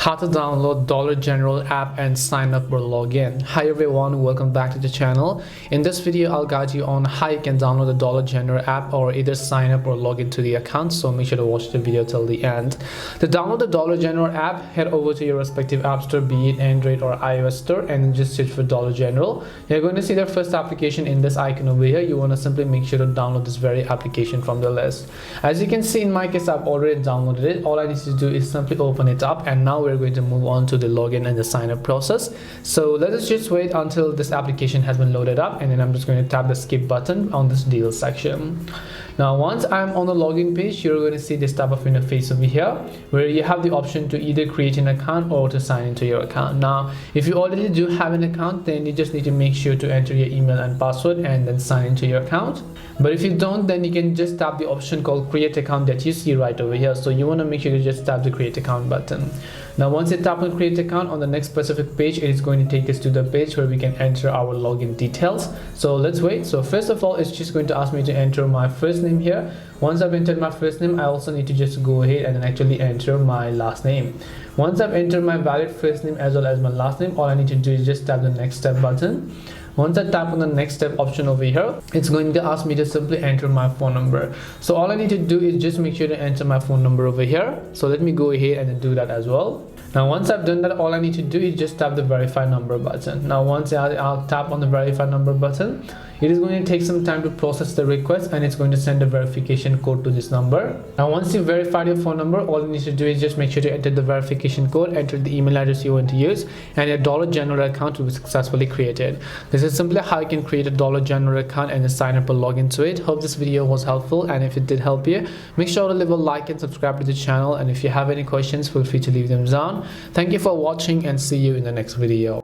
How to download Dollar General app and sign up or log in. Hi everyone, welcome back to the channel. In this video I'll guide you on how you can download the Dollar General app or either sign up or log into the account, so make sure to watch the video till the end. To download the Dollar General app, head over to your respective app store, be it Android or iOS store, and then just search for Dollar General. You're going to see the first application in this icon over here. You want to simply make sure to download this very application from the list. As you can see, in my case I've already downloaded it. All I need to do is simply open it up, and now we're going to move on to the login and the sign up process. So let us just wait until this application has been loaded up, and then I'm just going to tap the skip button on this deal section. Now once I'm on the login page, you're going to see this type of interface over here where you have the option to either create an account or to sign into your account. Now if you already do have an account, then you just need to make sure to enter your email and password and then sign into your account. But if you don't, then you can just tap the option called create account that you see right over here. So you want to make sure to just tap the create account button. Now once you tap on create account, on the next specific page it is going to take us to the page where we can enter our login details. So let's wait. So first of all, it's just going to ask me to enter my first name here. Once I've entered my first name, I also need to just go ahead and then actually enter my last name. Once I've entered my valid first name as well as my last name, all I need to do is just tap the next step button. Once I tap on the next step option over here, it's going to ask me to simply enter my phone number. So all I need to do is just make sure to enter my phone number over here. So let me go ahead and do that as well. Now once I've done that, all I need to do is just tap the verify number button. Now once I'll tap on the verify number button, it is going to take some time to process the request, and it's going to send a verification code to this number. Now once you verified your phone number, all you need to do is just make sure to enter the verification code, enter the email address you want to use, and your Dollar General account will be successfully created. This is simply how you can create a Dollar General account and sign up or log into it. Hope this video was helpful, and if it did help you, make sure to leave a like and subscribe to the channel, and if you have any questions, feel free to leave them down. Thank you for watching and see you in the next video.